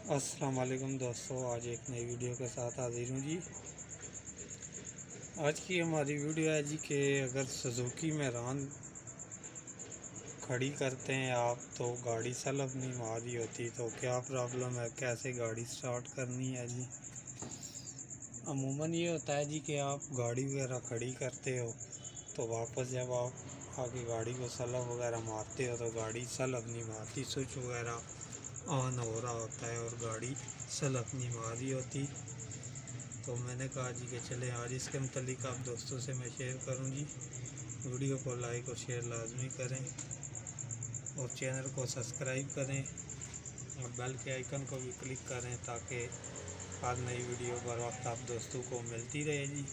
अस्सलाम वालेकुम दोस्तों, आज एक नई वीडियो के साथ हाजिर हूँ जी। आज की हमारी वीडियो है जी कि अगर सुजुकी में रान खड़ी करते हैं आप तो गाड़ी सलफ नहीं मारी होती तो क्या प्रॉब्लम है, कैसे गाड़ी स्टार्ट करनी है जी। अमूमन ये होता है जी कि आप गाड़ी वगैरह खड़ी करते हो तो वापस जब आप आगे गाड़ी को सलफ वगैरह मारते हो तो गाड़ी सलफ नहीं मारती, स्विच वगैरह ऑन हो रहा होता है और गाड़ी सलफ नहीं मार रही होती। तो मैंने कहा जी कि चलें आज इसके मुतालिक आप दोस्तों से मैं शेयर करूं जी। वीडियो को लाइक और शेयर लाजमी करें और चैनल को सब्सक्राइब करें और बेल के आइकन को भी क्लिक करें ताकि हर नई वीडियो बर वक्त आप दोस्तों को मिलती रहे जी।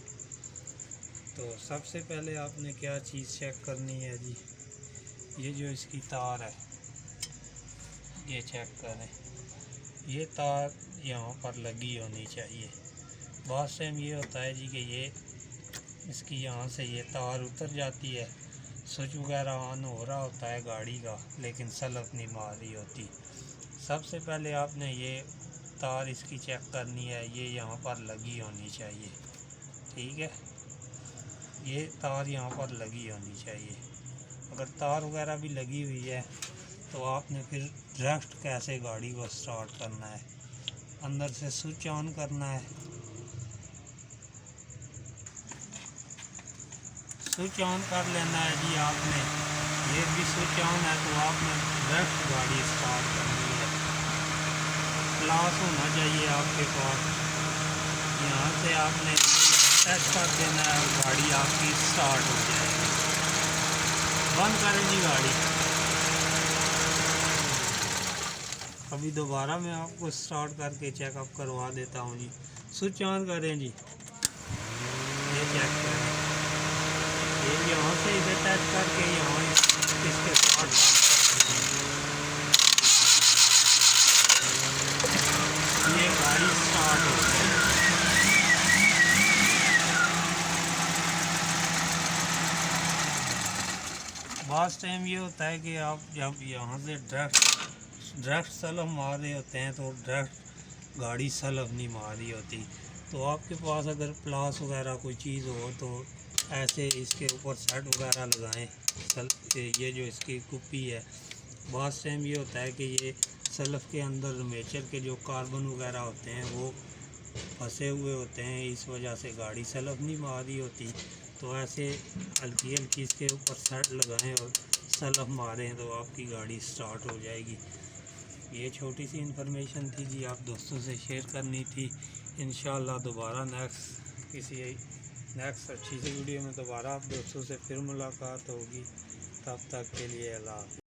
तो सबसे पहले आपने क्या चीज़ चेक करनी है जी, ये जो इसकी तार है ये चेक करें, ये तार यहाँ पर लगी होनी चाहिए। बहुत टाइम ये होता है जी कि ये इसकी यहाँ से ये तार उतर जाती है, स्विच वगैरह ऑन हो रहा होता है गाड़ी का लेकिन सलफ नहीं मार रही होती। सबसे पहले आपने ये तार इसकी चेक करनी है, ये यहाँ पर लगी होनी चाहिए, ठीक है। ये तार यहाँ पर लगी होनी चाहिए। अगर तार वगैरह भी लगी हुई है तो आपने फिर डायरेक्ट कैसे गाड़ी को स्टार्ट करना है, अंदर से स्विच ऑन करना है। स्विच ऑन कर लेना है जी आपने, ये भी स्विच ऑन है तो आपने डायरेक्ट गाड़ी स्टार्ट करनी है। क्लास होना चाहिए आपके पास, यहाँ से आपने टच कर देना है और गाड़ी आपकी स्टार्ट हो जाएगी। बंद करें जी गाड़ी। अभी दोबारा मैं आपको स्टार्ट करके चेकअप करवा देता हूँ जी। स्विच ऑन करें जी, ये चेक करें, ये यहाँ से इसे टच करके यहाँ इसके स्टार्ट ये गाड़ी स्टार्ट हो गई। बहुत टाइम ये होता है कि आप जब यहाँ से डायरेक्ट सलफ मार रहे होते हैं तो डायरेक्ट गाड़ी सलफ नहीं मार रही होती। तो आपके पास अगर प्लास वगैरह कोई चीज़ हो तो ऐसे इसके ऊपर सेट वगैरह लगाएं। ये जो इसकी कुप्पी है, बहुत टाइम ये होता है कि ये सलफ के अंदर मेचर के जो कार्बन वगैरह होते हैं वो फंसे हुए होते हैं, इस वजह से गाड़ी सलफ नहीं मार रही होती। तो ऐसे हल्की हल्की इसके ऊपर सेट लगाएं और सलफ मारें तो आपकी गाड़ी स्टार्ट हो जाएगी। ये छोटी सी इन्फॉर्मेशन थी जी, आप दोस्तों से शेयर करनी थी। इंशाल्लाह दोबारा नेक्स्ट अच्छी सी वीडियो में दोबारा आप दोस्तों से फिर मुलाकात होगी। तब तक के लिए अल्लाह हाफ़िज़।